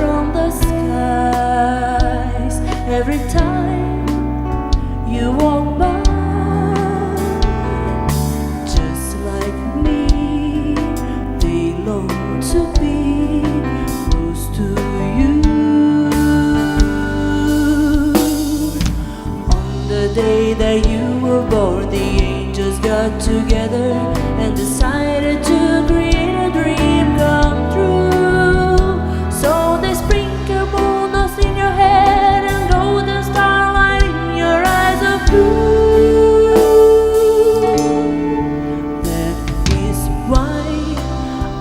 from the skies every time you walk by. Just like me, they long to be close to you. On the day that you were born, the angels got together and decided to create a dream come true. So they sprinkle moon dust in your head and golden starlight in your eyes of blue. That is why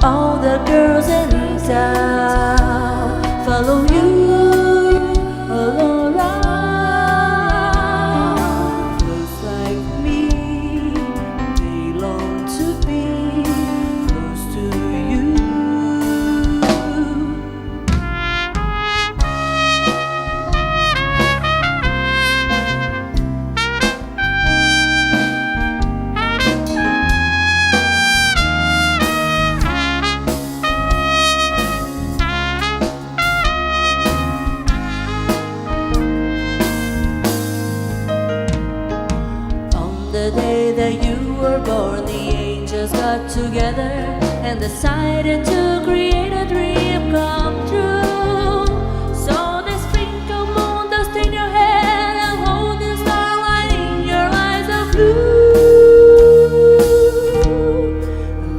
all the girls in town follow you all around. Close like me, they long to be close to you. The day that you were born, the angels got together and decided to create a dream come true. So they sprinkle moon dust in your head and golden starlight in your eyes of blue.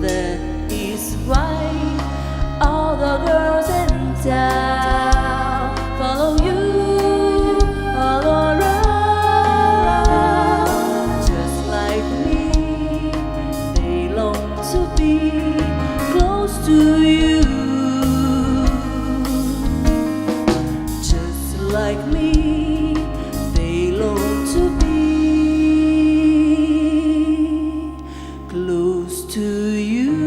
That is why all the girls in town follow you all around. To be close to you, just like me, they long to be close to you.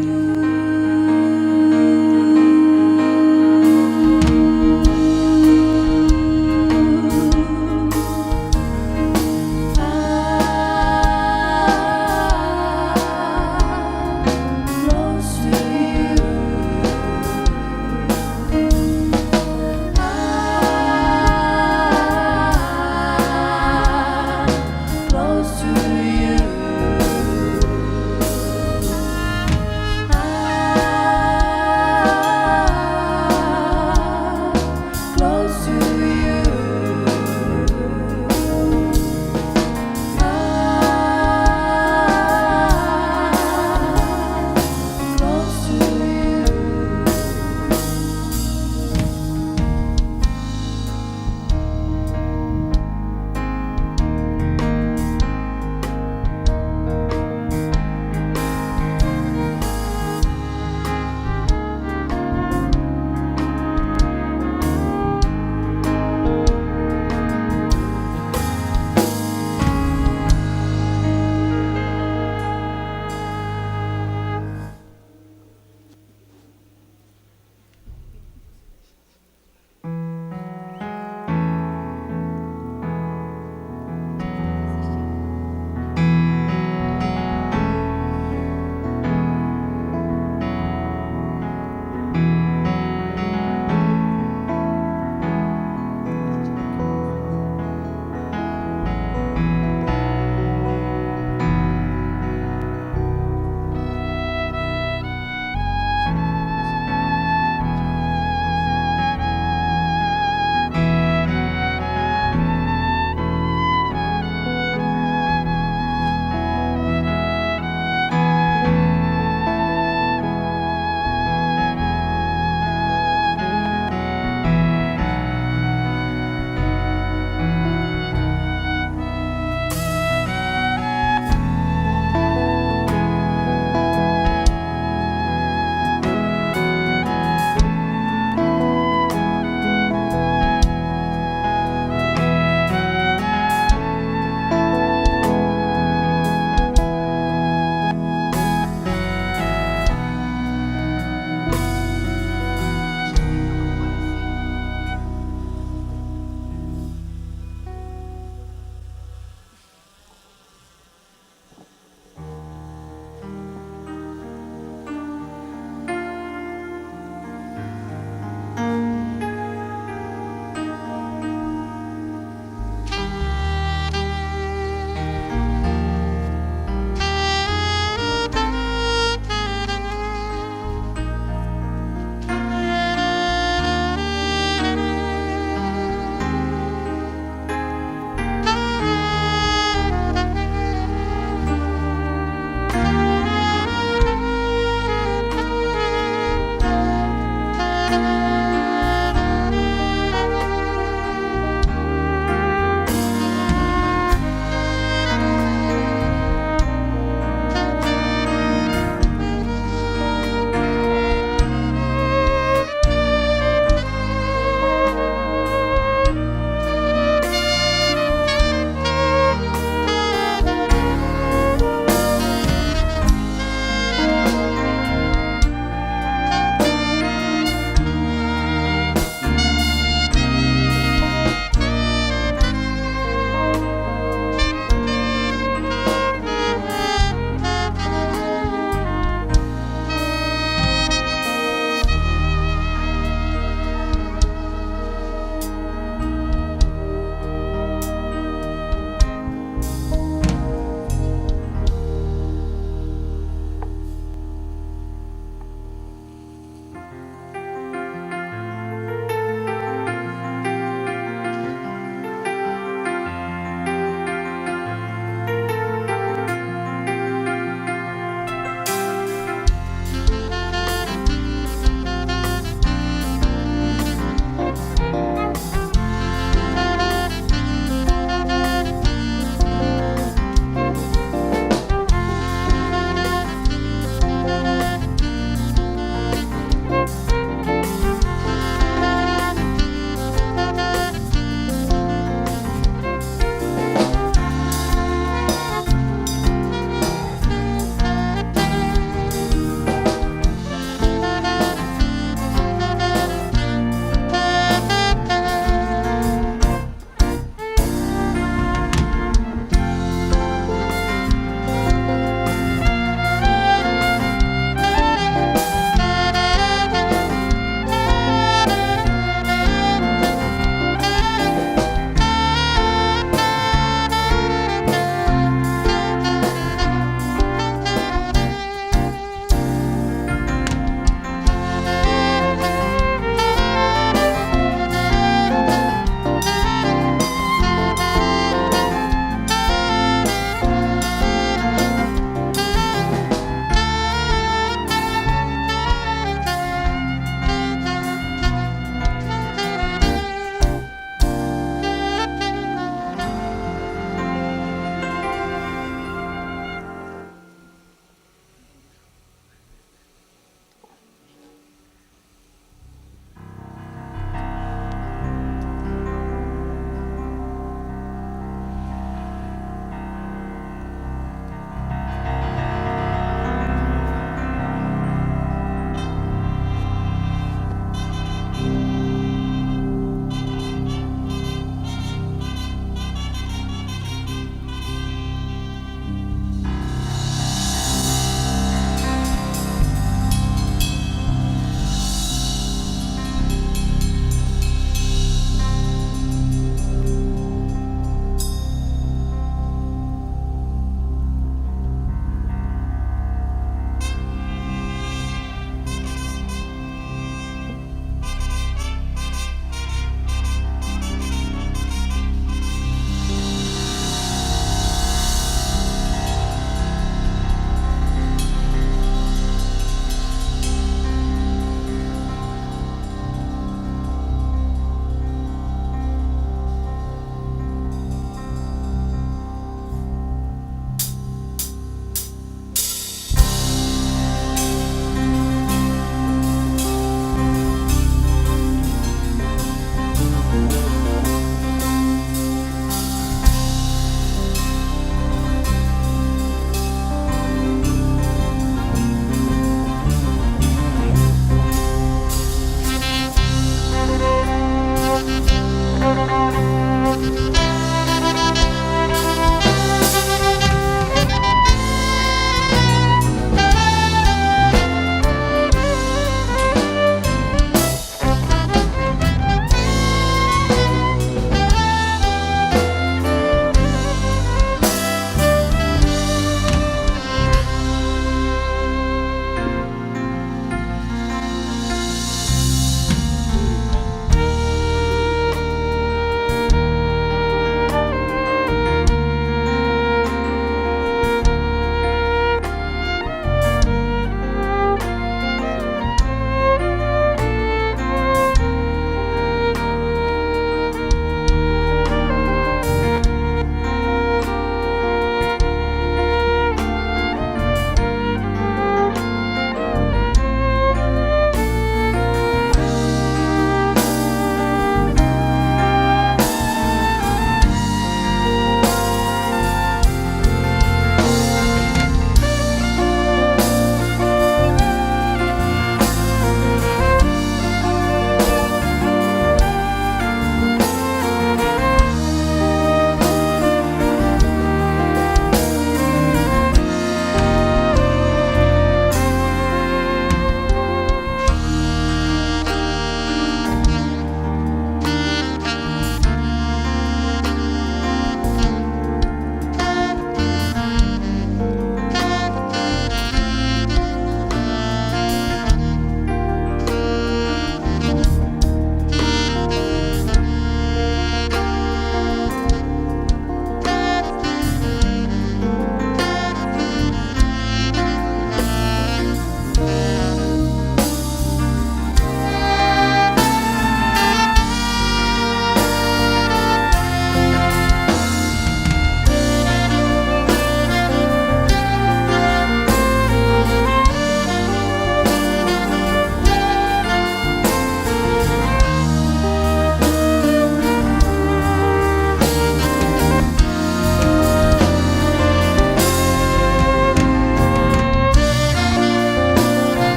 Close to you.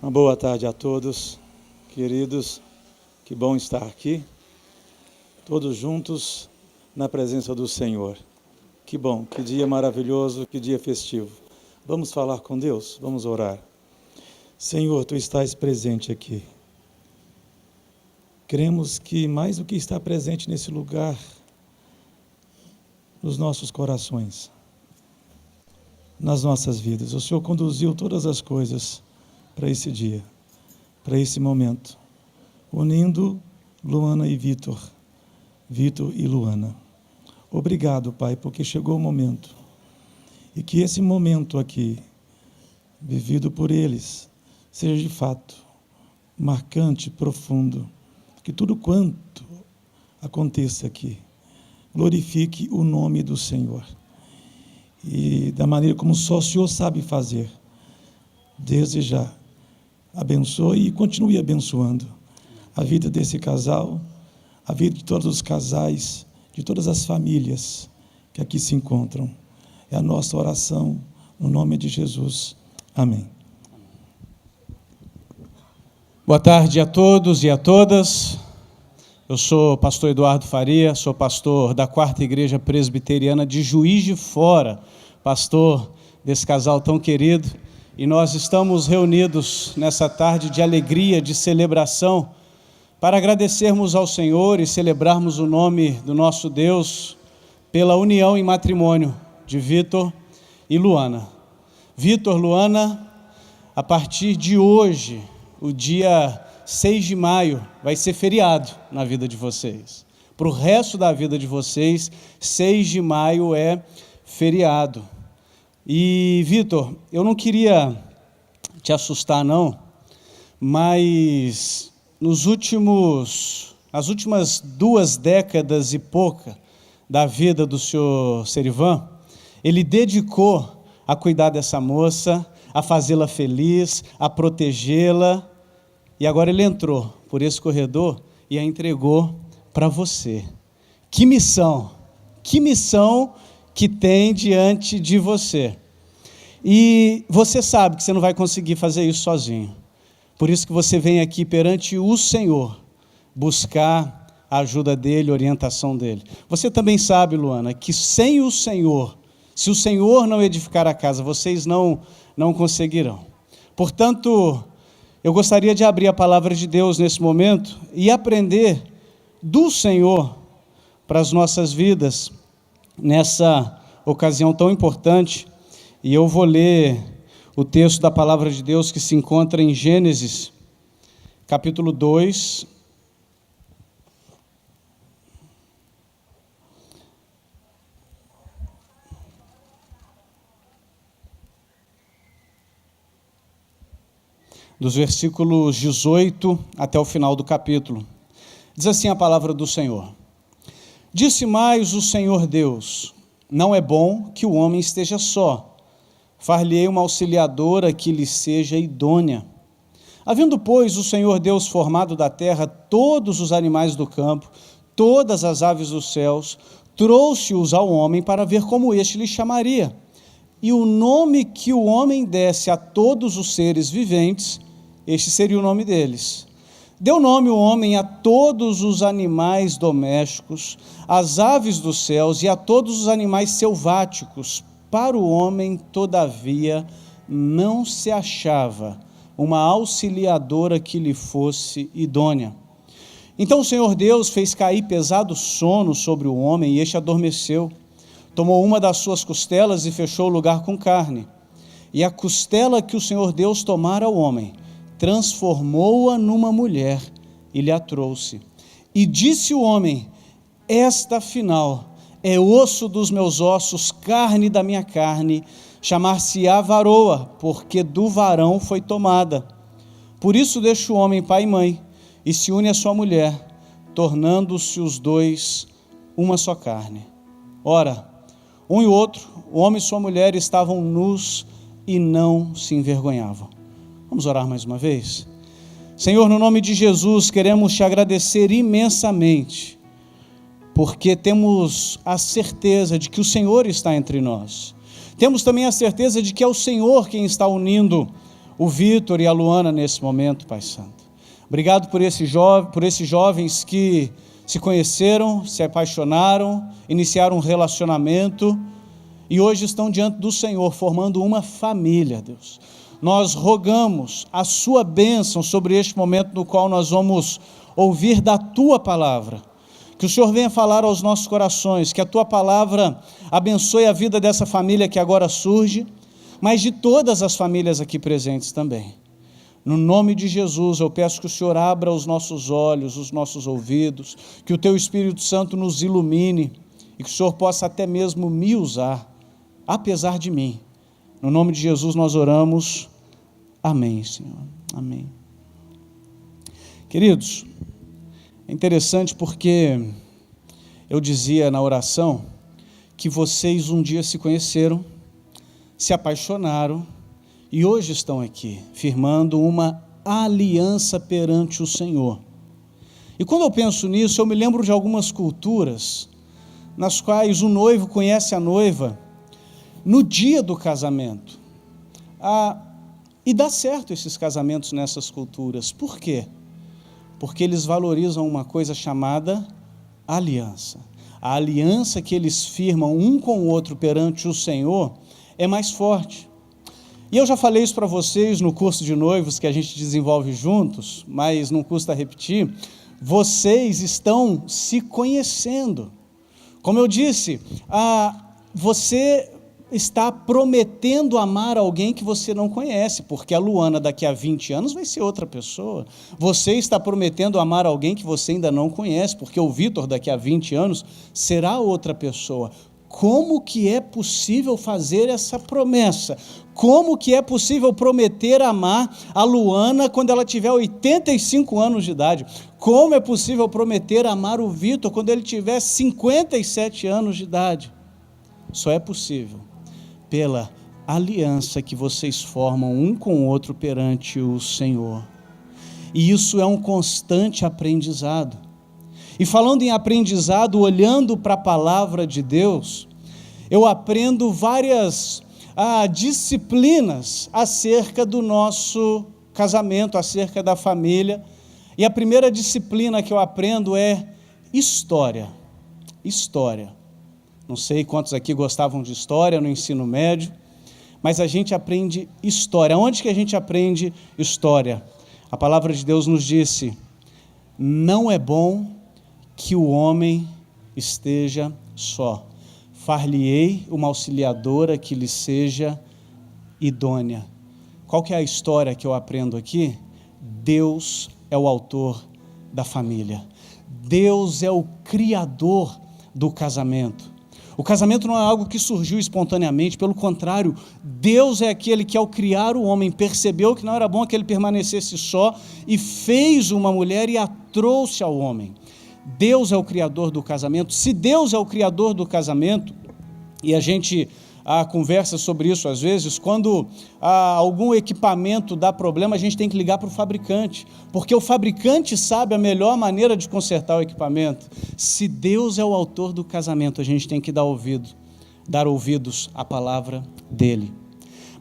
Uma boa tarde a todos, queridos, que bom estar aqui, todos juntos na presença do Senhor. Que bom, que dia maravilhoso, que dia festivo. Vamos falar com Deus, vamos orar. Senhor, Tu estás presente aqui. Cremos que mais do que está presente nesse lugar, nos nossos corações, nas nossas vidas, o Senhor conduziu todas as coisas para esse dia, para esse momento, unindo Luana e Vitor, Vitor e Luana. Obrigado, Pai, porque chegou o momento, e que esse momento aqui, vivido por eles, seja de fato marcante, profundo, que tudo quanto aconteça aqui, glorifique o nome do Senhor, e da maneira como só o Senhor sabe fazer, desde já, abençoe e continue abençoando a vida desse casal, a vida de todos os casais, de todas as famílias que aqui se encontram. É a nossa oração, no nome de Jesus. Amém. Boa tarde a todos e a todas. Eu sou o pastor Eduardo Faria, sou pastor da 4ª Igreja Presbiteriana de Juiz de Fora, pastor desse casal tão querido. E nós estamos reunidos nessa tarde de alegria, de celebração, para agradecermos ao Senhor e celebrarmos o nome do nosso Deus pela união em matrimônio de Vitor e Luana. Vitor, Luana, a partir de hoje, o dia 6 de maio, vai ser feriado na vida de vocês. Para o resto da vida de vocês, 6 de maio é feriado. E, Vitor, eu não queria te assustar, não, mas nas últimas 2 décadas e pouca da vida do senhor Serivan, ele dedicou a cuidar dessa moça, a fazê-la feliz, a protegê-la, e agora ele entrou por esse corredor e a entregou para você. Que missão que tem diante de você. E você sabe que você não vai conseguir fazer isso sozinho. Por isso que você vem aqui perante o Senhor, buscar a ajuda dEle, a orientação dEle. Você também sabe, Luana, que sem o Senhor, se o Senhor não edificar a casa, vocês não conseguirão. Portanto, eu gostaria de abrir a palavra de Deus nesse momento e aprender do Senhor para as nossas vidas, nessa ocasião tão importante, e eu vou ler o texto da palavra de Deus que se encontra em Gênesis, capítulo 2, dos versículos 18 até o final do capítulo. Diz assim a palavra do Senhor: Disse mais o Senhor Deus: Não é bom que o homem esteja só. Far-lhe-ei uma auxiliadora que lhe seja idônea. Havendo, pois, o Senhor Deus formado da terra todos os animais do campo, todas as aves dos céus, trouxe-os ao homem para ver como este lhe chamaria. E o nome que o homem desse a todos os seres viventes, este seria o nome deles. Deu nome o homem a todos os animais domésticos, às aves dos céus e a todos os animais selváticos. Para o homem, todavia, não se achava uma auxiliadora que lhe fosse idônea. Então o Senhor Deus fez cair pesado sono sobre o homem, e este adormeceu. Tomou uma das suas costelas e fechou o lugar com carne. E a costela que o Senhor Deus tomara ao homem, transformou-a numa mulher e lhe a trouxe. E disse o homem: Esta, afinal, é osso dos meus ossos, carne da minha carne, chamar-se-á varoa, porque do varão foi tomada. Por isso deixa o homem pai e mãe, e se une à sua mulher, tornando-se os dois uma só carne. Ora, um e o outro, o homem e sua mulher, estavam nus e não se envergonhavam. Vamos orar mais uma vez? Senhor, no nome de Jesus, queremos te agradecer imensamente, porque temos a certeza de que o Senhor está entre nós. Temos também a certeza de que é o Senhor quem está unindo o Vitor e a Luana nesse momento, Pai Santo. Obrigado por esses jovens que se conheceram, se apaixonaram, iniciaram um relacionamento e hoje estão diante do Senhor, formando uma família, Deus. Nós rogamos a sua bênção sobre este momento no qual nós vamos ouvir da Tua palavra. Que o Senhor venha falar aos nossos corações, que a Tua palavra abençoe a vida dessa família que agora surge, mas de todas as famílias aqui presentes também. No nome de Jesus, eu peço que o Senhor abra os nossos olhos, os nossos ouvidos, que o Teu Espírito Santo nos ilumine e que o Senhor possa até mesmo me usar, apesar de mim. No nome de Jesus nós oramos. Amém, Senhor. Amém. Queridos, é interessante porque eu dizia na oração que vocês um dia se conheceram, se apaixonaram e hoje estão aqui, firmando uma aliança perante o Senhor. E quando eu penso nisso, eu me lembro de algumas culturas nas quais o noivo conhece a noiva no dia do casamento. E dá certo esses casamentos nessas culturas. Por quê? Porque eles valorizam uma coisa chamada aliança. A aliança que eles firmam um com o outro perante o Senhor é mais forte. E eu já falei isso para vocês no curso de noivos que a gente desenvolve juntos, mas não custa repetir, vocês estão se conhecendo. Como eu disse, você está prometendo amar alguém que você não conhece, porque a Luana daqui a 20 anos vai ser outra pessoa. Você está prometendo amar alguém que você ainda não conhece, porque o Vitor daqui a 20 anos será outra pessoa. Como que é possível fazer essa promessa? Como que é possível prometer amar a Luana quando ela tiver 85 anos de idade? Como é possível prometer amar o Vitor quando ele tiver 57 anos de idade? Só é possível pela aliança que vocês formam um com o outro perante o Senhor. E isso é um constante aprendizado. E falando em aprendizado, olhando para a palavra de Deus, eu aprendo várias disciplinas acerca do nosso casamento, acerca da família. E a primeira disciplina que eu aprendo é história. História. Não sei quantos aqui gostavam de história no ensino médio, mas a gente aprende história. Onde que a gente aprende história? A palavra de Deus nos disse: não é bom que o homem esteja só. Far-lhe-ei uma auxiliadora que lhe seja idônea. Qual que é a história que eu aprendo aqui? Deus é o autor da família. Deus é o criador do casamento. O casamento não é algo que surgiu espontaneamente, pelo contrário, Deus é aquele que ao criar o homem percebeu que não era bom que ele permanecesse só e fez uma mulher e a trouxe ao homem. Deus é o criador do casamento. Se Deus é o criador do casamento, e a gente conversa sobre isso às vezes, quando algum equipamento dá problema, a gente tem que ligar para o fabricante, porque o fabricante sabe a melhor maneira de consertar o equipamento. Se Deus é o autor do casamento, a gente tem que dar ouvidos à palavra dele.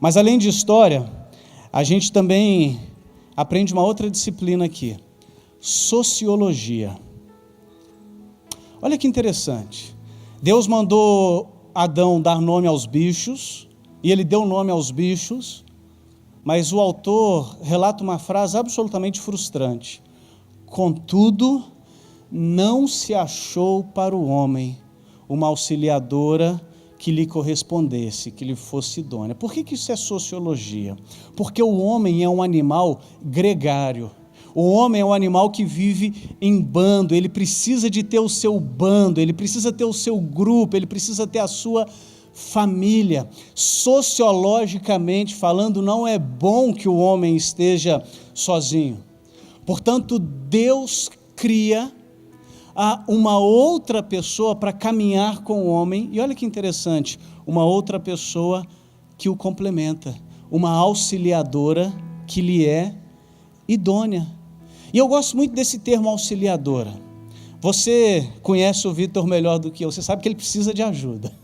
Mas além de história, a gente também aprende uma outra disciplina aqui: sociologia. Olha que interessante. Deus mandou Adão dar nome aos bichos, e ele deu nome aos bichos, mas o autor relata uma frase absolutamente frustrante: contudo, não se achou para o homem uma auxiliadora que lhe correspondesse, que lhe fosse idônea. Por que isso é sociologia? Porque o homem é um animal gregário. O homem é um animal que vive em bando, ele precisa de ter o seu bando, ele precisa ter o seu grupo, ele precisa ter a sua família. Sociologicamente falando, não é bom que o homem esteja sozinho. Portanto, Deus cria uma outra pessoa para caminhar com o homem, e olha que interessante, uma outra pessoa que o complementa, uma auxiliadora que lhe é idônea. E eu gosto muito desse termo auxiliadora. Você conhece o Vitor melhor do que eu, você sabe que ele precisa de ajuda.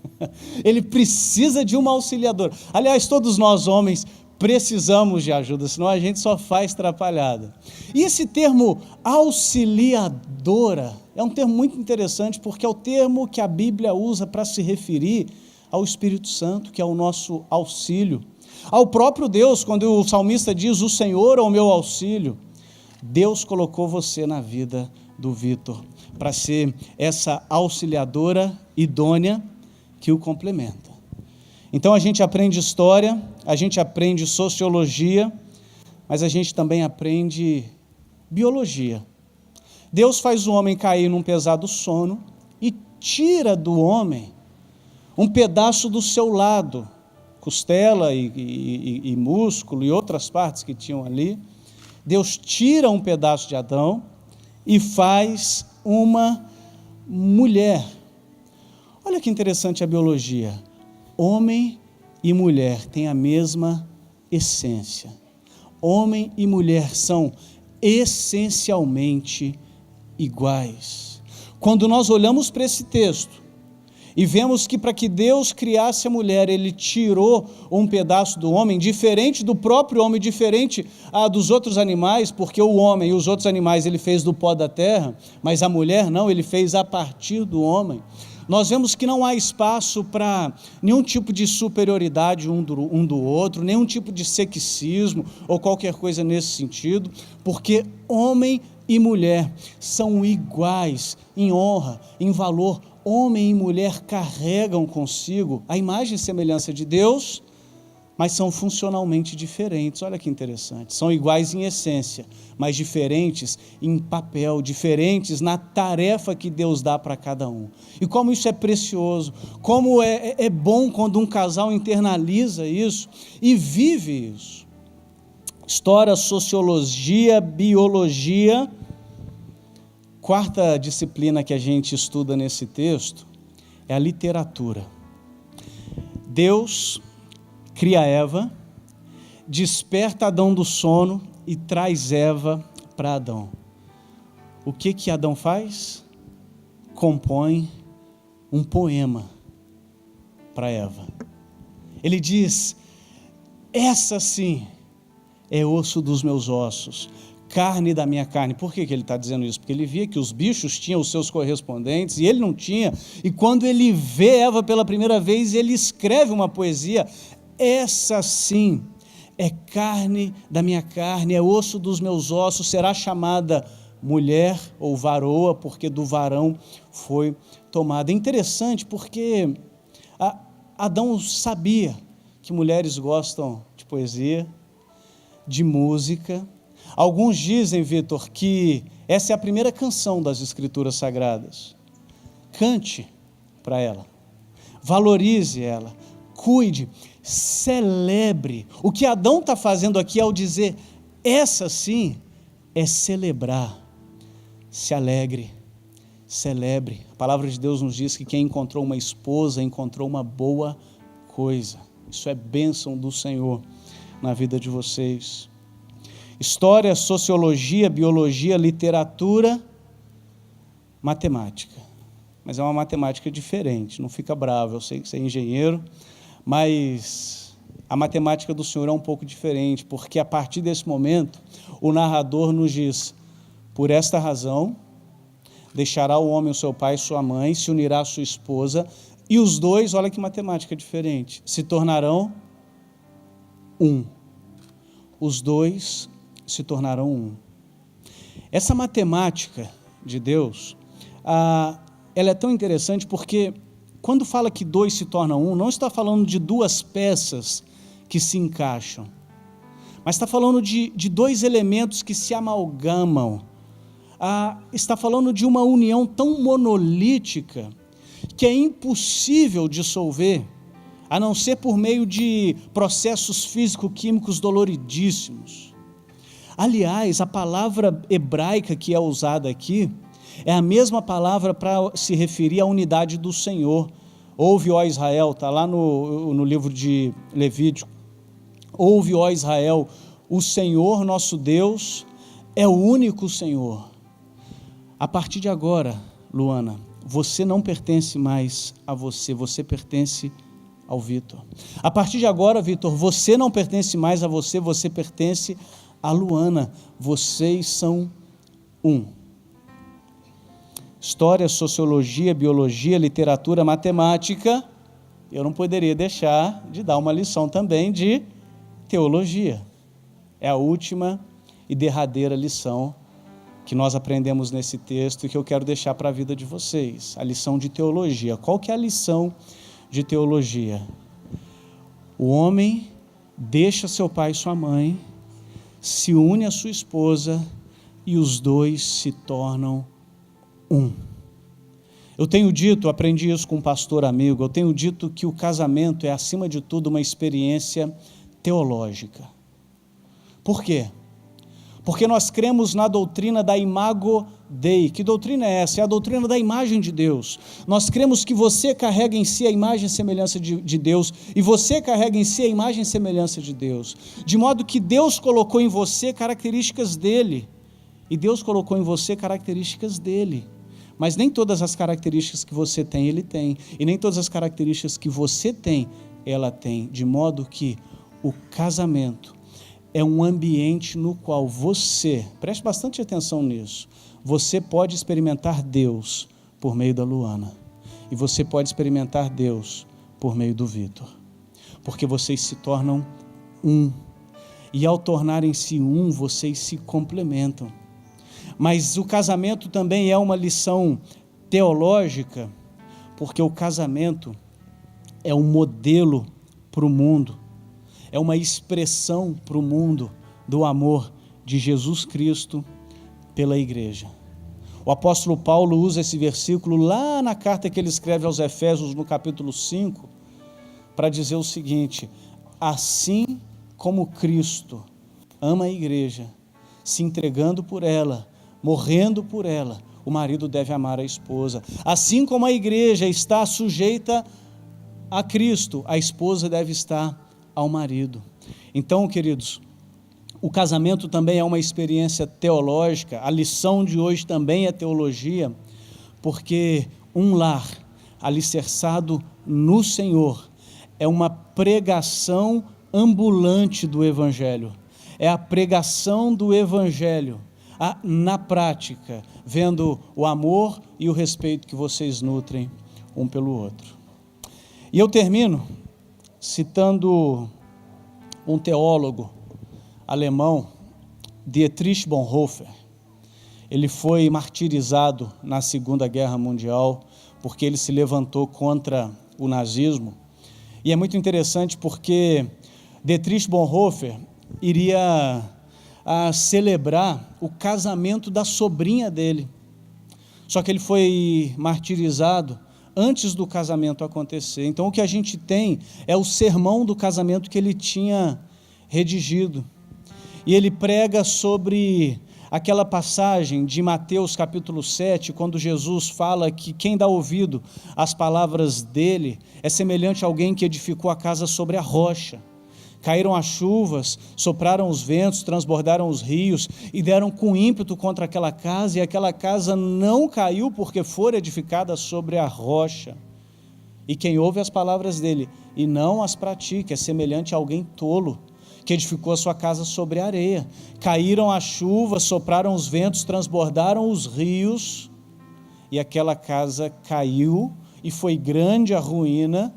Ele precisa de uma auxiliadora. Aliás, todos nós homens precisamos de ajuda, senão a gente só faz atrapalhada. E esse termo auxiliadora é um termo muito interessante, porque é o termo que a Bíblia usa para se referir ao Espírito Santo, que é o nosso auxílio. Ao próprio Deus, quando o salmista diz, o Senhor é o meu auxílio, Deus colocou você na vida do Vitor, para ser essa auxiliadora idônea que o complementa. Então a gente aprende história, a gente aprende sociologia, mas a gente também aprende biologia. Deus faz o homem cair num pesado sono e tira do homem um pedaço do seu lado, costela e músculo e outras partes que tinham ali. Deus tira um pedaço de Adão e faz uma mulher. Olha que interessante a biologia. Homem e mulher têm a mesma essência. Homem e mulher são essencialmente iguais. Quando nós olhamos para esse texto e vemos que para que Deus criasse a mulher, Ele tirou um pedaço do homem, diferente do próprio homem, diferente dos outros animais, porque o homem e os outros animais Ele fez do pó da terra, mas a mulher não, Ele fez a partir do homem. Nós vemos que não há espaço para nenhum tipo de superioridade um do outro, nenhum tipo de sexismo ou qualquer coisa nesse sentido, porque homem e mulher são iguais em honra, em valor. Homem e mulher carregam consigo a imagem e semelhança de Deus, mas são funcionalmente diferentes. Olha que interessante, são iguais em essência, mas diferentes em papel, diferentes na tarefa que Deus dá para cada um. E como isso é precioso, como é bom quando um casal internaliza isso e vive isso. História, sociologia, biologia. Quarta disciplina que a gente estuda nesse texto é a literatura. Deus cria Eva, desperta Adão do sono e traz Eva para Adão. O que Adão faz? Compõe um poema para Eva. Ele diz, essa sim é osso dos meus ossos, carne da minha carne. Por que ele está dizendo isso? Porque ele via que os bichos tinham os seus correspondentes e ele não tinha. E quando ele vê Eva pela primeira vez, ele escreve uma poesia. Essa sim é carne da minha carne, é osso dos meus ossos, será chamada mulher ou varoa, porque do varão foi tomada. É interessante porque Adão sabia que mulheres gostam de poesia, de música. Alguns dizem, Vitor, que essa é a primeira canção das Escrituras Sagradas. Cante para ela, valorize ela, cuide, celebre. O que Adão está fazendo aqui ao dizer, essa sim, é celebrar. Se alegre, celebre. A palavra de Deus nos diz que quem encontrou uma esposa, encontrou uma boa coisa. Isso é bênção do Senhor na vida de vocês. História, sociologia, biologia, literatura, matemática. Mas é uma matemática diferente, não fica bravo, eu sei que você é engenheiro, mas a matemática do Senhor é um pouco diferente, porque a partir desse momento, o narrador nos diz, por esta razão, deixará o homem o seu pai e sua mãe, se unirá à sua esposa, e os dois, olha que matemática diferente, se tornarão um. Os dois se tornarão um. Essa matemática de Deus, ela é tão interessante porque quando fala que dois se tornam um, não está falando de duas peças que se encaixam, mas está falando de dois elementos que se amalgamam. Está falando de uma união tão monolítica que é impossível dissolver, a não ser por meio de processos físico-químicos doloridíssimos. Aliás, a palavra hebraica que é usada aqui é a mesma palavra para se referir à unidade do Senhor. Ouve, ó Israel, está lá no livro de Levítico. Ouve, ó Israel, o Senhor nosso Deus é o único Senhor. A partir de agora, Luana, você não pertence mais a você, você pertence ao Vitor. A partir de agora, Vitor, você não pertence mais a você, você pertence a Luana. Vocês são um. História, sociologia, biologia, literatura, matemática. Eu não poderia deixar de dar uma lição também de teologia. É a última e derradeira lição que nós aprendemos nesse texto e que eu quero deixar para a vida de vocês. A lição de teologia. Qual que é a lição de teologia? O homem deixa seu pai e sua mãe, se une à sua esposa e os dois se tornam um. Eu tenho dito, aprendi isso com um pastor amigo, eu tenho dito que o casamento é, acima de tudo, uma experiência teológica. Por quê? Porque nós cremos na doutrina da imago Dei. Que doutrina é essa? É a doutrina da imagem de Deus. Nós cremos que você carrega em si a imagem e semelhança de Deus, e você carrega em si a imagem e semelhança de Deus, de modo que Deus colocou em você características dele, e Deus colocou em você características dele. Mas nem todas as características que você tem, ele tem, e nem todas as características que você tem, ela tem, de modo que o casamento é um ambiente no qual você, preste bastante atenção nisso, você pode experimentar Deus por meio da Luana, e você pode experimentar Deus por meio do Vitor, porque vocês se tornam um, e ao tornarem-se um, vocês se complementam. Mas o casamento também é uma lição teológica, porque o casamento é um modelo para o mundo, é uma expressão para o mundo do amor de Jesus Cristo pela igreja. O apóstolo Paulo usa esse versículo lá na carta que ele escreve aos Efésios, no capítulo 5, para dizer o seguinte: assim como Cristo ama a igreja, se entregando por ela, morrendo por ela, o marido deve amar a esposa. Assim como a igreja está sujeita a Cristo, a esposa deve estar ao marido. Então, queridos, o casamento também é uma experiência teológica. A lição de hoje também é teologia, porque um lar alicerçado no Senhor é uma pregação ambulante do Evangelho. É a pregação do Evangelho na prática, vendo o amor e o respeito que vocês nutrem um pelo outro. E eu termino citando um teólogo alemão, Dietrich Bonhoeffer. Ele foi martirizado na Segunda Guerra Mundial porque ele se levantou contra o nazismo. E é muito interessante porque Dietrich Bonhoeffer iria celebrar o casamento da sobrinha dele. Só que ele foi martirizado antes do casamento acontecer. Então o que a gente tem é o sermão do casamento que ele tinha redigido. E ele prega sobre aquela passagem de Mateus capítulo 7, quando Jesus fala que quem dá ouvido às palavras dele é semelhante a alguém que edificou a casa sobre a rocha. Caíram as chuvas, sopraram os ventos, transbordaram os rios e deram com ímpeto contra aquela casa, e aquela casa não caiu porque fora edificada sobre a rocha. E quem ouve as palavras dele e não as pratica é semelhante a alguém tolo, que edificou a sua casa sobre a areia. Caíram as chuvas, sopraram os ventos, transbordaram os rios, e aquela casa caiu, e foi grande a ruína,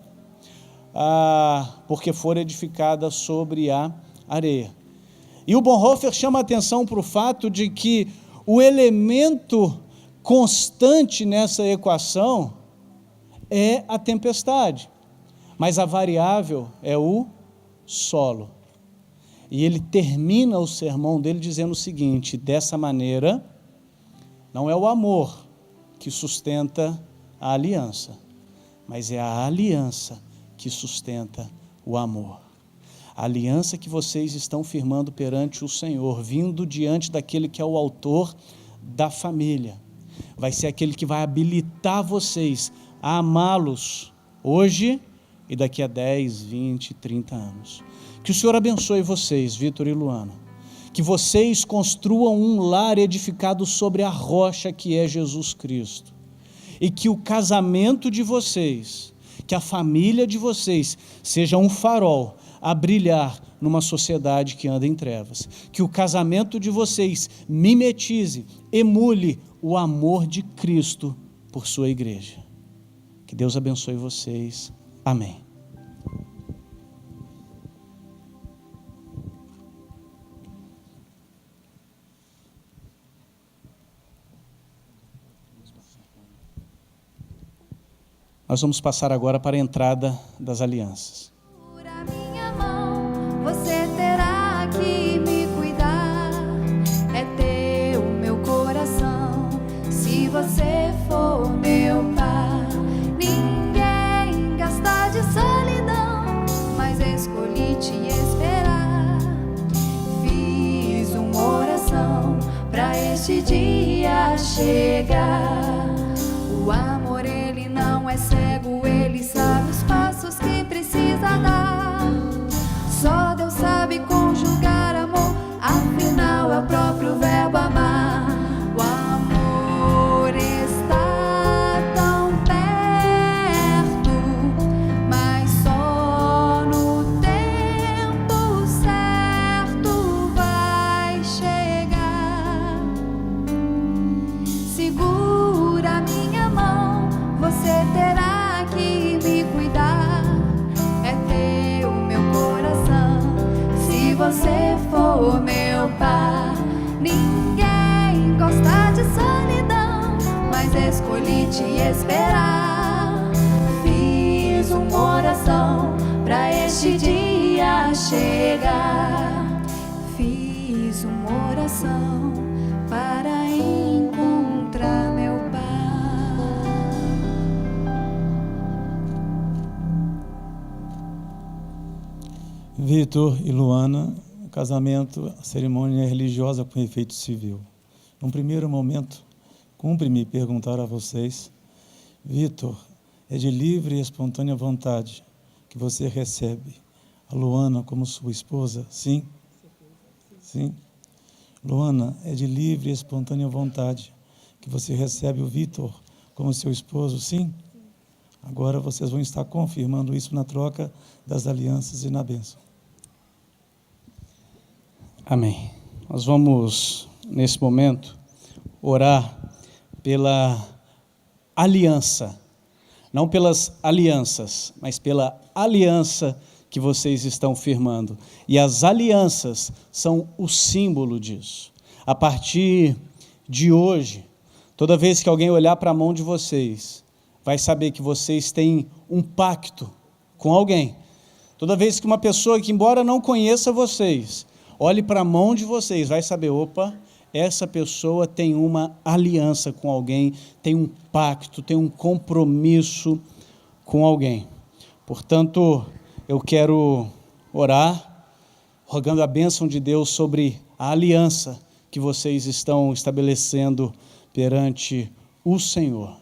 porque fora edificada sobre a areia. E o Bonhoeffer chama a atenção para o fato de que o elemento constante nessa equação é a tempestade, mas a variável é o solo. E ele termina o sermão dele dizendo o seguinte: dessa maneira, não é o amor que sustenta a aliança, mas é a aliança que sustenta o amor. A aliança que vocês estão firmando perante o Senhor, vindo diante daquele que é o autor da família, vai ser aquele que vai habilitar vocês a amá-los hoje e daqui a 10, 20, 30 anos. Que o Senhor abençoe vocês, Vitor e Luana, que vocês construam um lar edificado sobre a rocha que é Jesus Cristo, e que o casamento de vocês que a família de vocês seja um farol a brilhar numa sociedade que anda em trevas. Que o casamento de vocês mimetize, emule o amor de Cristo por sua igreja. Que Deus abençoe vocês. Amém. Nós vamos passar agora para a entrada das alianças. Segura minha mão, você terá que me cuidar. É teu meu coração, se você for meu par. Ninguém gasta de solidão, mas escolhi te esperar. Fiz uma oração pra este dia chegar. O amor, ele não é cego, ele sabe os passos que precisa dar. Só Deus sabe conjugar amor, afinal é o próprio verbo amar. O amor está tão perto, mas só no tempo certo vai chegar. Segura minha mão, você terá que me cuidar. É teu meu coração, se você for meu par. Ninguém gosta de solidão, mas escolhi te esperar. Fiz uma oração pra este dia chegar. Fiz uma oração para encontrar meu par. Vitor e Luana, casamento, a cerimônia é religiosa com efeito civil. Num primeiro momento, cumpre-me perguntar a vocês, Vitor, é de livre e espontânea vontade que você recebe a Luana como sua esposa? Sim? Sim? Luana, é de livre e espontânea vontade que você recebe o Vitor como seu esposo? Sim? Agora vocês vão estar confirmando isso na troca das alianças e na bênção. Amém. Nós vamos, nesse momento, orar pela aliança. Não pelas alianças, mas pela aliança que vocês estão firmando. E as alianças são o símbolo disso. A partir de hoje, toda vez que alguém olhar para a mão de vocês, vai saber que vocês têm um pacto com alguém. Toda vez que uma pessoa que, embora não conheça vocês, olhe para a mão de vocês, vai saber, opa, essa pessoa tem uma aliança com alguém, tem um pacto, tem um compromisso com alguém. Portanto, eu quero orar, rogando a bênção de Deus sobre a aliança que vocês estão estabelecendo perante o Senhor.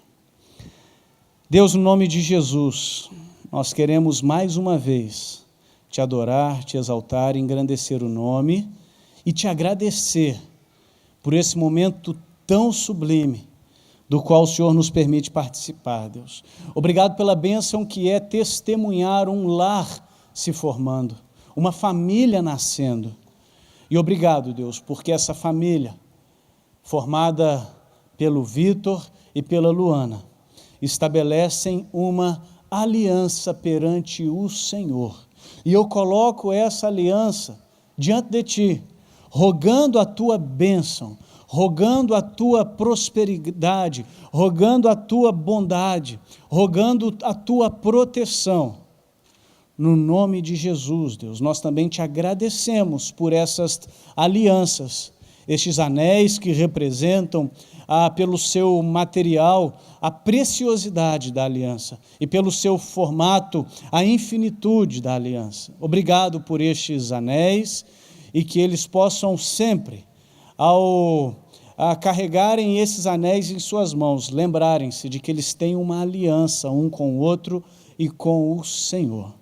Deus, no nome de Jesus, nós queremos mais uma vez te adorar, te exaltar, engrandecer o nome e te agradecer por esse momento tão sublime do qual o Senhor nos permite participar, Deus. Obrigado pela bênção que é testemunhar um lar se formando, uma família nascendo. E obrigado, Deus, porque essa família, formada pelo Vitor e pela Luana, estabelecem uma aliança perante o Senhor. E eu coloco essa aliança diante de Ti, rogando a Tua bênção, rogando a Tua prosperidade, rogando a Tua bondade, rogando a Tua proteção. No nome de Jesus, Deus, nós também Te agradecemos por essas alianças, estes anéis que representam pelo seu material, a preciosidade da aliança e pelo seu formato, a infinitude da aliança. Obrigado por estes anéis e que eles possam sempre, ao carregarem esses anéis em suas mãos, lembrarem-se de que eles têm uma aliança um com o outro e com o Senhor.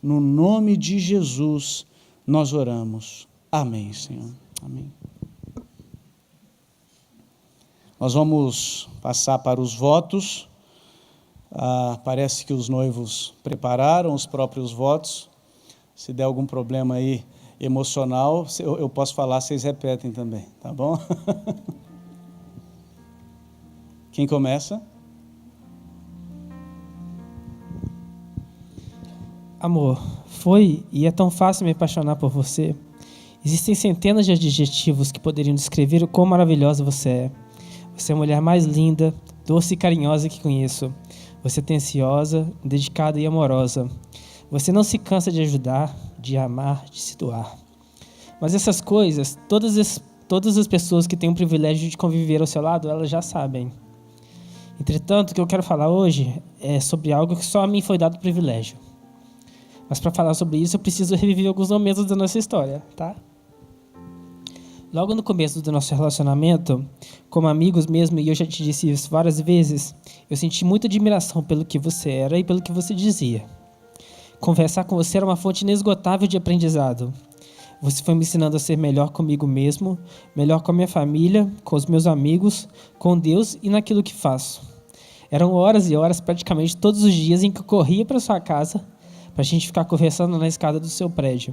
No nome de Jesus, nós oramos. Amém, Senhor. Amém. Nós vamos passar para os votos. Parece que os noivos prepararam os próprios votos. Se der algum problema aí emocional, eu posso falar, vocês repetem também, tá bom? Quem começa? Amor, foi e é tão fácil me apaixonar por você. Existem centenas de adjetivos que poderiam descrever o quão maravilhosa você é. Você é a mulher mais linda, doce e carinhosa que conheço. Você é atenciosa, dedicada e amorosa. Você não se cansa de ajudar, de amar, de se doar. Mas essas coisas, todas as pessoas que têm o privilégio de conviver ao seu lado, elas já sabem. Entretanto, o que eu quero falar hoje é sobre algo que só a mim foi dado o privilégio. Mas para falar sobre isso, eu preciso reviver alguns momentos da nossa história, tá? Logo no começo do nosso relacionamento, como amigos mesmo, e eu já te disse isso várias vezes, eu senti muita admiração pelo que você era e pelo que você dizia. Conversar com você era uma fonte inesgotável de aprendizado. Você foi me ensinando a ser melhor comigo mesmo, melhor com a minha família, com os meus amigos, com Deus e naquilo que faço. Eram horas e horas, praticamente todos os dias, em que eu corria para sua casa para a gente ficar conversando na escada do seu prédio.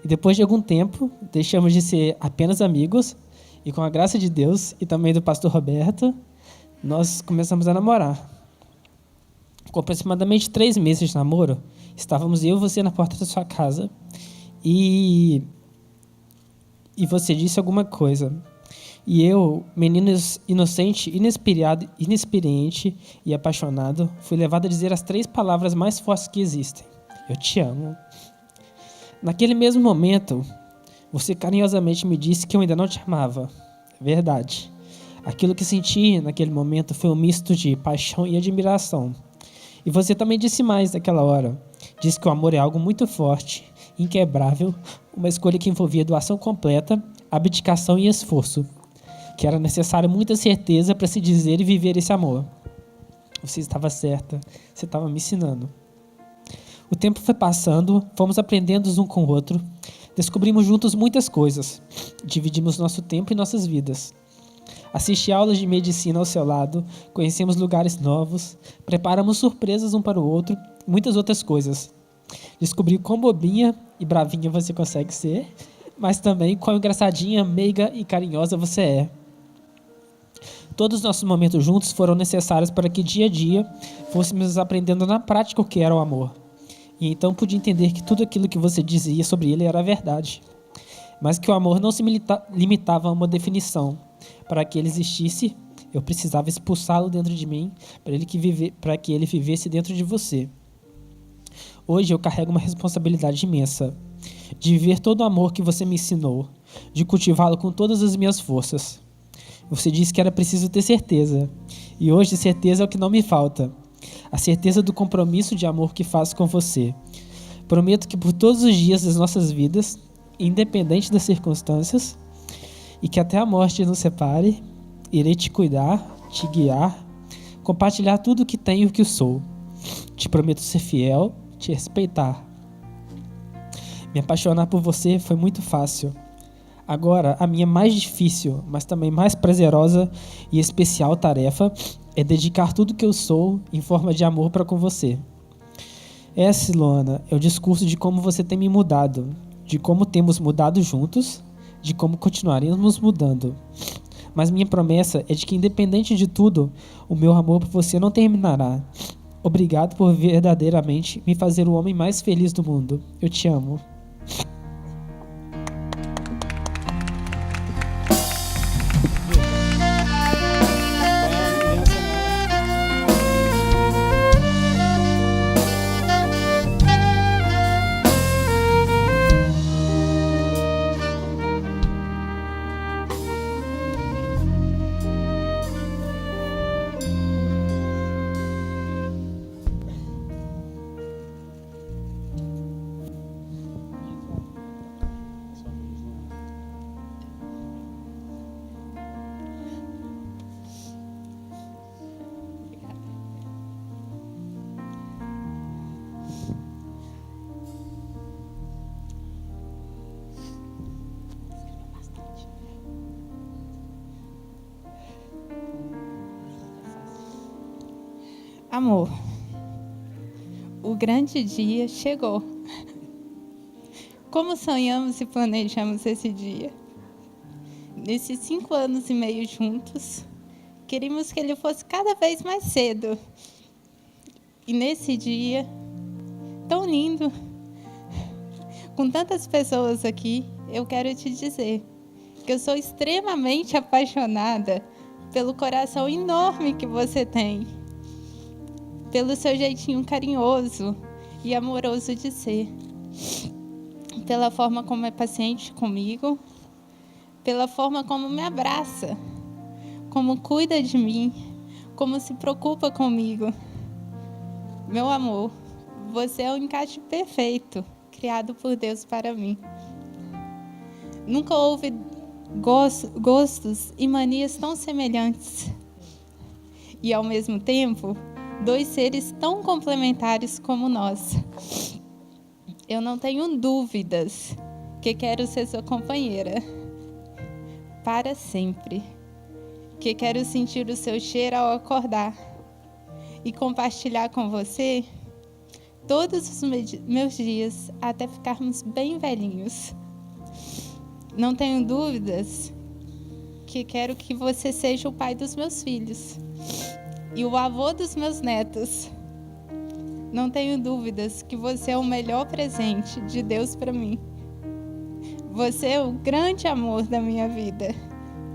E depois de algum tempo, deixamos de ser apenas amigos e, com a graça de Deus e também do pastor Roberto, nós começamos a namorar. Com aproximadamente 3 meses de namoro, estávamos eu e você na porta da sua casa e você disse alguma coisa. E eu, menino inocente, inexperiente e apaixonado, fui levado a dizer as 3 palavras mais fortes que existem. Eu te amo. Naquele mesmo momento, você carinhosamente me disse que eu ainda não te amava. É verdade. Aquilo que senti naquele momento foi um misto de paixão e admiração. E você também disse mais naquela hora. Disse que o amor é algo muito forte, inquebrável, uma escolha que envolvia doação completa, abdicação e esforço. Que era necessário muita certeza para se dizer e viver esse amor. Você estava certa. Você estava me ensinando. O tempo foi passando, fomos aprendendo um com o outro, descobrimos juntos muitas coisas, dividimos nosso tempo e nossas vidas. Assisti aulas de medicina ao seu lado, conhecemos lugares novos, preparamos surpresas um para o outro, muitas outras coisas. Descobri quão bobinha e bravinha você consegue ser, mas também quão engraçadinha, meiga e carinhosa você é. Todos os nossos momentos juntos foram necessários para que dia a dia fôssemos aprendendo na prática o que era o amor. E então pude entender que tudo aquilo que você dizia sobre ele era verdade. Mas que o amor não se limitava a uma definição. Para que ele existisse, eu precisava expulsá-lo dentro de mim para que ele vivesse dentro de você. Hoje eu carrego uma responsabilidade imensa. De viver todo o amor que você me ensinou. De cultivá-lo com todas as minhas forças. Você disse que era preciso ter certeza. E hoje certeza é o que não me falta. A certeza do compromisso de amor que faço com você. Prometo que por todos os dias das nossas vidas, independente das circunstâncias, e que até a morte nos separe, irei te cuidar, te guiar, compartilhar tudo o que tenho e o que sou. Te prometo ser fiel, te respeitar. Me apaixonar por você foi muito fácil. Agora, a minha mais difícil, mas também mais prazerosa e especial tarefa é dedicar tudo que eu sou em forma de amor para com você. Essa, Luana, é o discurso de como você tem me mudado, de como temos mudado juntos, de como continuaremos mudando. Mas minha promessa é de que, independente de tudo, o meu amor por você não terminará. Obrigado por verdadeiramente me fazer o homem mais feliz do mundo. Eu te amo. Amor, o grande dia chegou. Como sonhamos e planejamos esse dia. Nesses 5 anos e meio juntos, queríamos que ele fosse cada vez mais cedo. E nesse dia, tão lindo, com tantas pessoas aqui, eu quero te dizer que eu sou extremamente apaixonada pelo coração enorme que você tem, pelo seu jeitinho carinhoso e amoroso de ser, pela forma como é paciente comigo, pela forma como me abraça, como cuida de mim, como se preocupa comigo. Meu amor, você é o encaixe perfeito, criado por Deus para mim. Nunca houve gostos e manias tão semelhantes. E, ao mesmo tempo, 2 seres tão complementares como nós. Eu não tenho dúvidas que quero ser sua companheira para sempre. Que quero sentir o seu cheiro ao acordar e compartilhar com você todos os meus dias até ficarmos bem velhinhos. Não tenho dúvidas que quero que você seja o pai dos meus filhos e o avô dos meus netos. Não tenho dúvidas que você é o melhor presente de Deus para mim. Você é o grande amor da minha vida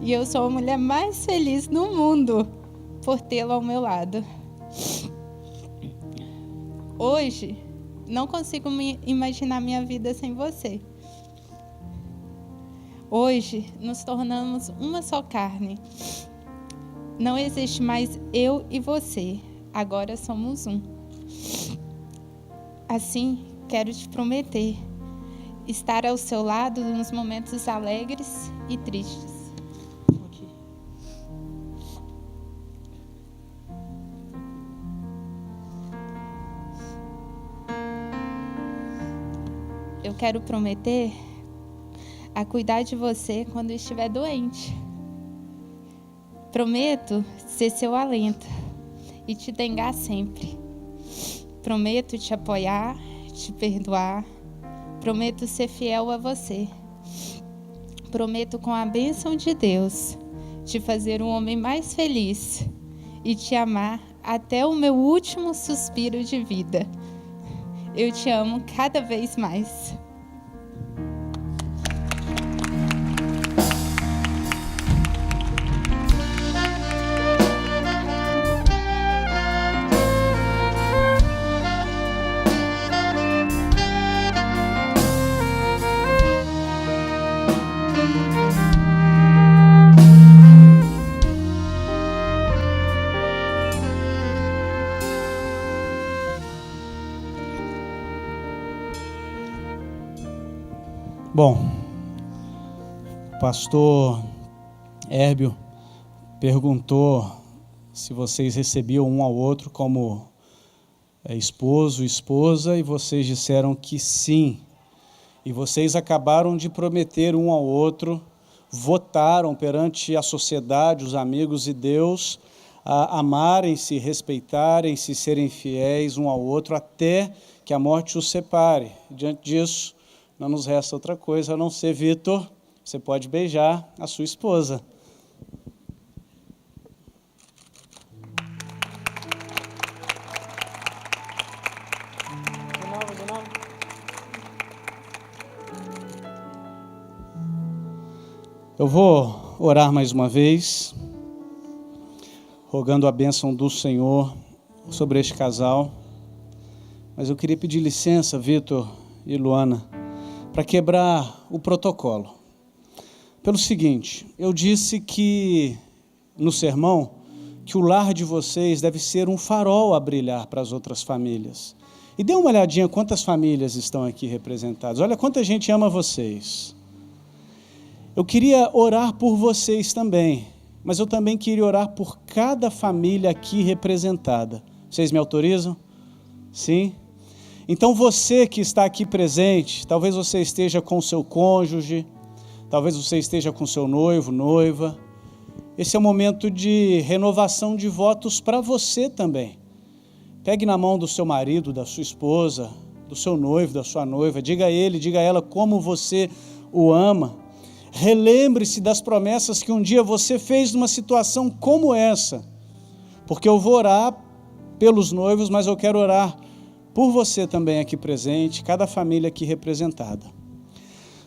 e eu sou a mulher mais feliz do mundo por tê-lo ao meu lado. Hoje, não consigo imaginar minha vida sem você. Hoje, nos tornamos uma só carne. Não existe mais eu e você. Agora somos um. Assim, quero te prometer estar ao seu lado nos momentos alegres e tristes. Eu quero prometer a cuidar de você quando estiver doente. Prometo ser seu alento e te dengar sempre. Prometo te apoiar, te perdoar. Prometo ser fiel a você. Prometo, com a bênção de Deus, te fazer um homem mais feliz e te amar até o meu último suspiro de vida. Eu te amo cada vez mais. Bom, o pastor Herbio perguntou se vocês recebiam um ao outro como esposo e esposa, e vocês disseram que sim. E vocês acabaram de prometer um ao outro, votaram perante a sociedade, os amigos e Deus, a amarem-se, respeitarem-se, serem fiéis um ao outro, até que a morte os separe. Diante disso, não nos resta outra coisa a não ser, Vitor, você pode beijar a sua esposa. Eu vou orar mais uma vez, rogando a bênção do Senhor sobre este casal. Mas eu queria pedir licença, Vitor e Luana, para quebrar o protocolo. Pelo seguinte, eu disse que, no sermão, que o lar de vocês deve ser um farol a brilhar para as outras famílias. E dê uma olhadinha quantas famílias estão aqui representadas. Olha quanta gente ama vocês. Eu queria orar por vocês também, mas eu também queria orar por cada família aqui representada. Vocês me autorizam? Sim? Então você que está aqui presente, talvez você esteja com seu cônjuge, talvez você esteja com seu noivo, noiva. Esse é um momento de renovação de votos para você também. Pegue na mão do seu marido, da sua esposa, do seu noivo, da sua noiva. Diga a ele, diga a ela como você o ama. Relembre-se das promessas que um dia você fez numa situação como essa. Porque eu vou orar pelos noivos, mas eu quero orar por você também aqui presente, cada família aqui representada.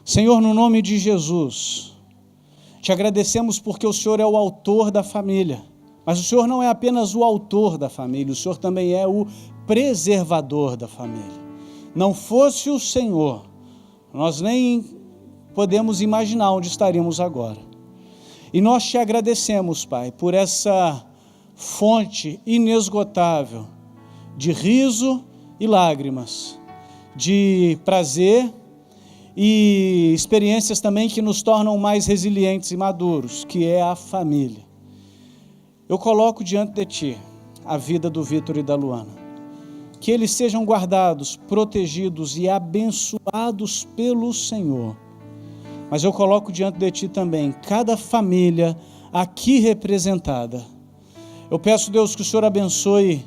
Senhor, no nome de Jesus, te agradecemos porque o Senhor é o autor da família. Mas o Senhor não é apenas o autor da família, o Senhor também é o preservador da família. Não fosse o Senhor, nós nem podemos imaginar onde estaríamos agora. E nós te agradecemos, Pai, por essa fonte inesgotável de riso e lágrimas, de prazer e experiências também que nos tornam mais resilientes e maduros, que é a família. Eu coloco diante de Ti a vida do Vitor e da Luana. Que eles sejam guardados, protegidos e abençoados pelo Senhor. Mas eu coloco diante de Ti também cada família aqui representada. Eu peço, Deus, que o Senhor abençoe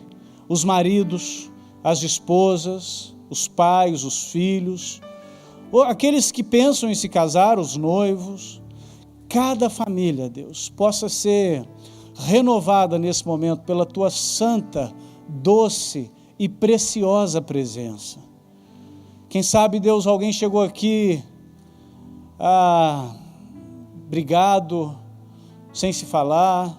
os maridos, as esposas, os pais, os filhos, aqueles que pensam em se casar, os noivos. Cada família, Deus, possa ser renovada nesse momento pela Tua santa, doce e preciosa presença. Quem sabe, Deus, alguém chegou aqui brigado, sem se falar,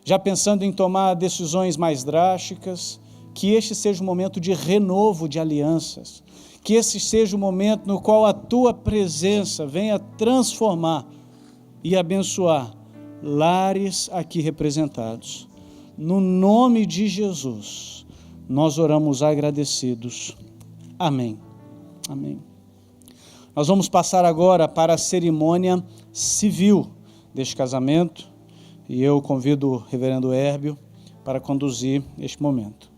já pensando em tomar decisões mais drásticas. Que este seja um momento de renovo de alianças, que esse seja o momento no qual a Tua presença venha transformar e abençoar lares aqui representados. No nome de Jesus, nós oramos agradecidos. Amém. Amém. Nós vamos passar agora para a cerimônia civil deste casamento e eu convido o reverendo Hérbio para conduzir este momento.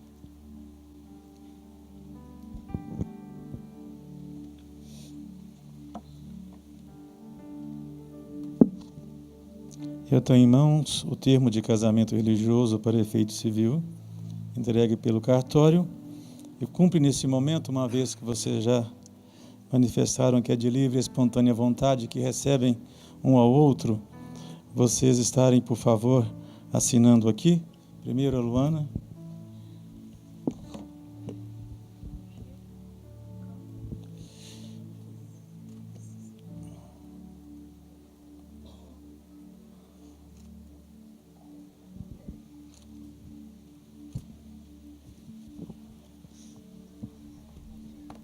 Eu tenho em mãos o termo de casamento religioso para efeito civil, entregue pelo cartório, e cumpre nesse momento, uma vez que vocês já manifestaram que é de livre e espontânea vontade, que recebem um ao outro, vocês estarem, por favor, assinando aqui. Primeiro a Luana.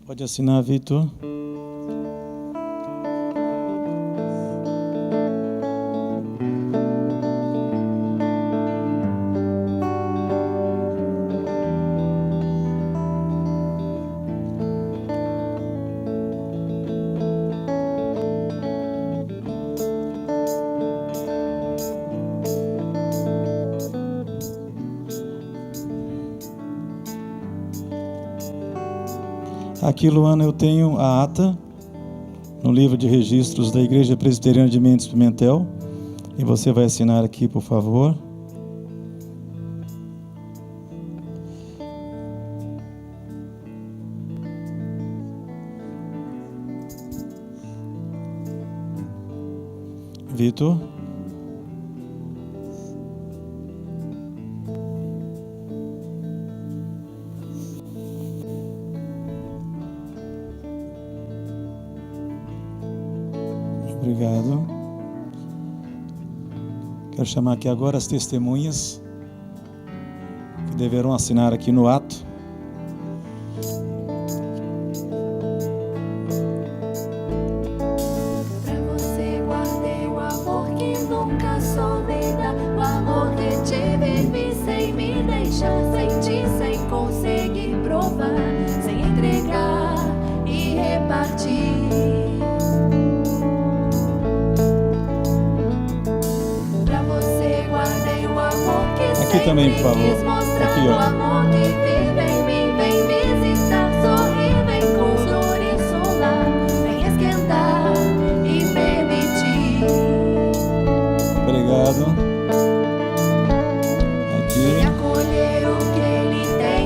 Pode assinar, Vitor. Aqui, Luana, eu tenho a ata no livro de registros da Igreja Presbiteriana de Mendes Pimentel, e você vai assinar aqui, por favor. Vitor. Obrigado. Quero chamar aqui agora as testemunhas que deverão assinar aqui no ato. Pra você guardei o amor que nunca soubera, o amor que te vivi sem me deixar, sentir sem conseguir provar, sem entregar e repartir. Aqui também, por favor. Aqui, ó. O amor que vive em mim, vem visitar, sorrir, vem consolar, vem esquentar e permitir. Obrigado. Aqui. E acolher o que Ele tem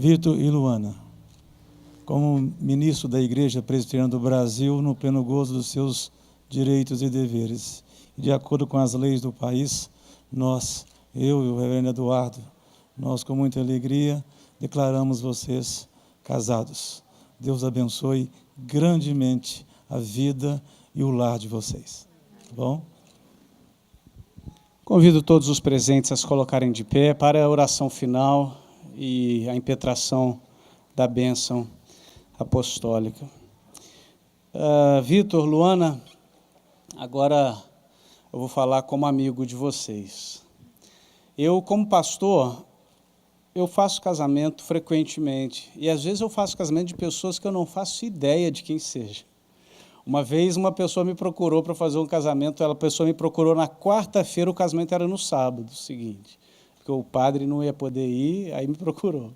Vitor e Luana, como ministro da Igreja Presbiteriana do Brasil, no pleno gozo dos seus direitos e deveres, de acordo com as leis do país, nós, eu e o reverendo Eduardo, nós com muita alegria declaramos vocês casados. Deus abençoe grandemente a vida e o lar de vocês. Tá bom? Convido todos os presentes a se colocarem de pé para a oração final e a impetração da bênção apostólica. Vitor, Luana, agora eu vou falar como amigo de vocês. Eu, como pastor, eu faço casamento frequentemente, e às vezes eu faço casamento de pessoas que eu não faço ideia de quem seja. Uma vez uma pessoa me procurou para fazer um casamento, a pessoa me procurou na quarta-feira, o casamento era no sábado seguinte, porque o padre não ia poder ir, aí me procurou.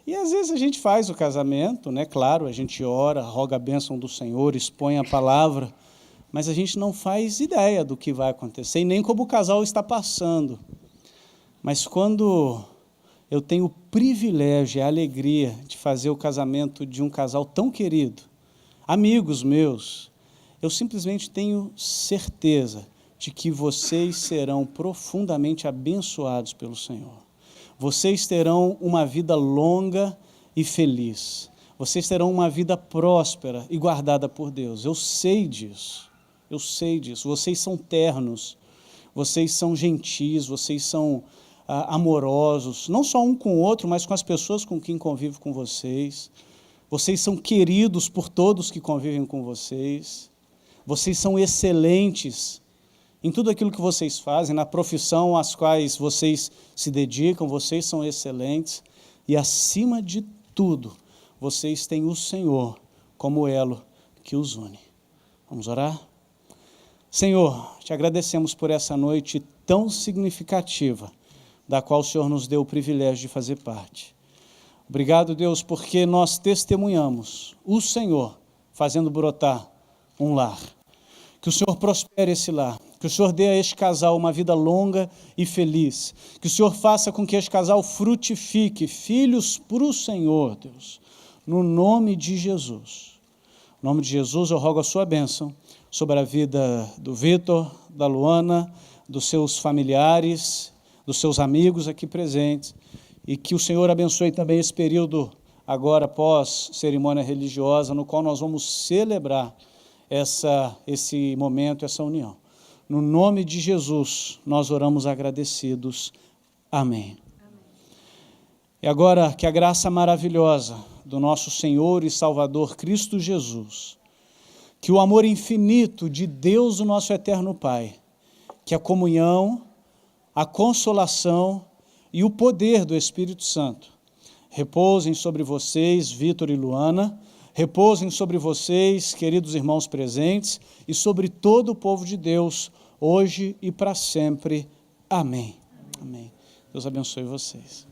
E às vezes a gente faz o casamento, né? Claro, a gente ora, roga a bênção do Senhor, expõe a palavra, mas a gente não faz ideia do que vai acontecer, e nem como o casal está passando. Mas quando eu tenho o privilégio e a alegria de fazer o casamento de um casal tão querido, amigos meus, eu simplesmente tenho certeza de que vocês serão profundamente abençoados pelo Senhor. Vocês terão uma vida longa e feliz. Vocês terão uma vida próspera e guardada por Deus. Eu sei disso. Eu sei disso. Vocês são ternos. Vocês são gentis. Vocês são amorosos. Não só um com o outro, mas com as pessoas com quem convivem com vocês. Vocês são queridos por todos que convivem com vocês. Vocês são excelentes em tudo aquilo que vocês fazem, na profissão às quais vocês se dedicam, vocês são excelentes. E, acima de tudo, vocês têm o Senhor como elo que os une. Vamos orar? Senhor, te agradecemos por essa noite tão significativa, da qual o Senhor nos deu o privilégio de fazer parte. Obrigado, Deus, porque nós testemunhamos o Senhor fazendo brotar um lar. Que o Senhor prospere esse lar, que o Senhor dê a este casal uma vida longa e feliz, que o Senhor faça com que este casal frutifique filhos para o Senhor, Deus, no nome de Jesus. No nome de Jesus eu rogo a sua bênção sobre a vida do Vitor, da Luana, dos seus familiares, dos seus amigos aqui presentes, e que o Senhor abençoe também esse período agora pós-cerimônia religiosa, no qual nós vamos celebrar esse momento, essa união. No nome de Jesus, nós oramos agradecidos. Amém. E agora, que a graça maravilhosa do nosso Senhor e Salvador Cristo Jesus, que o amor infinito de Deus, o nosso eterno Pai, que a comunhão, a consolação e o poder do Espírito Santo repousem sobre vocês, Vitor e Luana, repousem sobre vocês, queridos irmãos presentes, e sobre todo o povo de Deus, hoje e para sempre. Amém. Amém. Deus abençoe vocês.